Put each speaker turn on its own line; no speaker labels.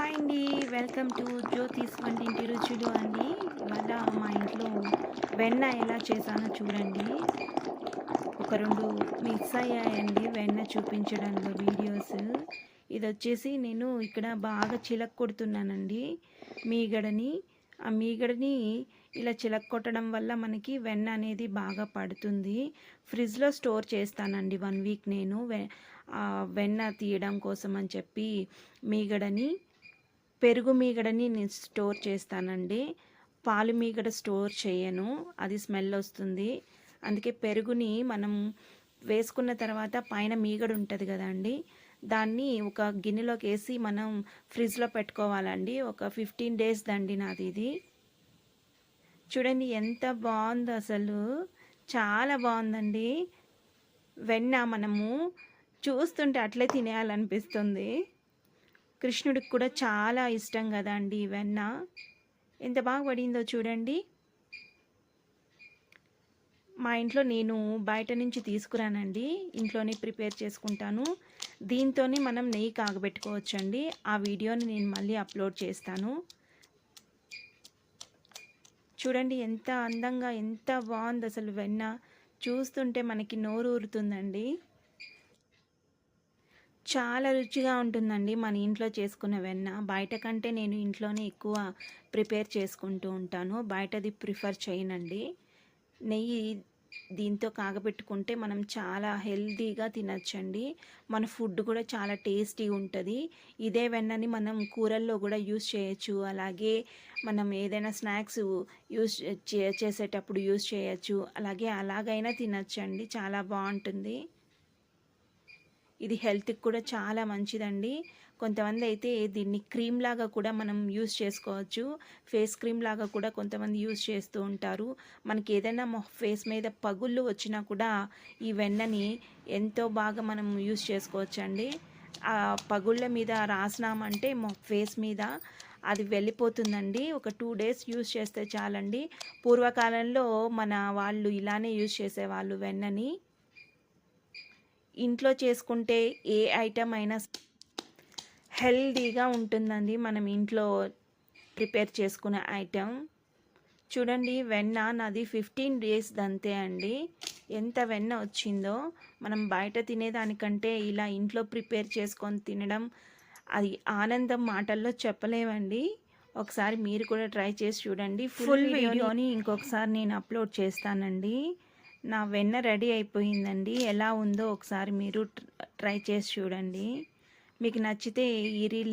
Hi అండి. Welcome to జ్యోతిస్ వంటింటి రుచులు అండి. ఇవాళ మా ఇంట్లో వెన్న ఎలా చేశానో చూడండి. ఒక 2 మిస్ అయ్యాయండి వెన్న చూపించడంలో వీడియోస్. ఇదొచ్చేసి నేను ఇక్కడ బాగా చిలక్కొడుతున్నానండి మీగడని. ఆ మీగడని ఇలా చిలక్కొట్టడం వల్ల మనకి వెన్న అనేది బాగా పడుతుంది. ఫ్రిడ్జ్‌లో స్టోర్ చేస్తానండి 1 వీక్ నేను వెన్న తీయడం కోసం అని చెప్పి మీగడని. పెరుగు మీగడని నేను స్టోర్ చేస్తానండి. పాలు మీగడ స్టోర్ చేయను, అది స్మెల్ వస్తుంది. అందుకే పెరుగుని మనం వేసుకున్న తర్వాత పైన మీగడ ఉంటుంది కదండి, దాన్ని ఒక గిన్నెలోకి వేసి మనం ఫ్రిడ్జ్లో పెట్టుకోవాలండి. ఒక 15 డేస్ దండి నాది ఇది. చూడండి ఎంత బాగుందో, అసలు చాలా బాగుందండి. వెన్న మనము చూస్తుంటే అట్లే తినేయాలనిపిస్తుంది. కృష్ణుడికి కూడా చాలా ఇష్టం కదా అండి వెన్న. ఎంత బాగా పడిందో చూడండి. మా ఇంట్లో నేను బయట నుంచి తీసుకురానండి, ఇంట్లోనే ప్రిపేర్ చేసుకుంటాను. దీంతోనే మనం నెయ్యి కాగబెట్టుకోవచ్చండి. ఆ వీడియోని నేను మళ్ళీ అప్లోడ్ చేస్తాను. చూడండి ఎంత అందంగా, ఎంత బాగుంది అసలు వెన్న. చూస్తుంటే మనకి నోరు ఊరుతుందండి. చాలా రుచిగా ఉంటుందండి మన ఇంట్లో చేసుకున్న వెన్న. బయట కంటే నేను ఇంట్లోనే ఎక్కువ ప్రిపేర్ చేసుకుంటూ ఉంటాను, బయటది ప్రిఫర్ చేయనండి. నెయ్యి దీంతో కాగబెట్టుకుంటే మనం చాలా హెల్తీగా తినచ్చండి. మన ఫుడ్ కూడా చాలా టేస్టీ ఉంటుంది. ఇదే వెన్నని మనం కూరల్లో కూడా యూస్ చేయొచ్చు, అలాగే మనం ఏదైనా స్నాక్స్ చేసేటప్పుడు యూస్ చేయొచ్చు, అలాగైనా తినచ్చండి. చాలా బాగుంటుంది. ఇది హెల్త్కి కూడా చాలా మంచిదండి. కొంతమంది అయితే దీన్ని క్రీమ్ లాగా కూడా మనం యూస్ చేసుకోవచ్చు. ఫేస్ క్రీమ్ లాగా కూడా కొంతమంది యూస్ చేస్తూ ఉంటారు. మనకి ఏదైనా ఫేస్ మీద పగుళ్ళు వచ్చినా కూడా ఈ వెన్నని ఎంతో బాగా మనం యూస్ చేసుకోవచ్చండి. ఆ పగుళ్ళ మీద రాసినామంటే ఫేస్ మీద అది వెళ్ళిపోతుందండి. ఒక 2 డేస్ యూస్ చేస్తే చాలండి. పూర్వకాలంలో మన వాళ్ళు ఇలానే యూస్ చేసేవాళ్ళు వెన్నని. ఇంట్లో చేసుకుంటే ఏ ఐటమ్ అయినా హెల్దీగా ఉంటుందండి, మనం ఇంట్లో ప్రిపేర్ చేసుకునే ఐటమ్. చూడండి వెన్న నాది 15 డేస్ దంతే అండి. ఎంత వెన్న వచ్చిందో. మనం బయట తినేదానికంటే ఇలా ఇంట్లో ప్రిపేర్ చేసుకొని తినడం, అది ఆనందం మాటల్లో చెప్పలేమండి. ఒకసారి మీరు కూడా ట్రై చేసి చూడండి. ఫుల్ వీడియోని ఇంకొకసారి నేను అప్లోడ్ చేస్తానండి. నా వెన్న రెడీ అయిపోయిందండి. ఎలా ఉందో ఒకసారి మీరు ట్రై చేసి చూడండి. మీకు నచ్చితే ఈ రీల్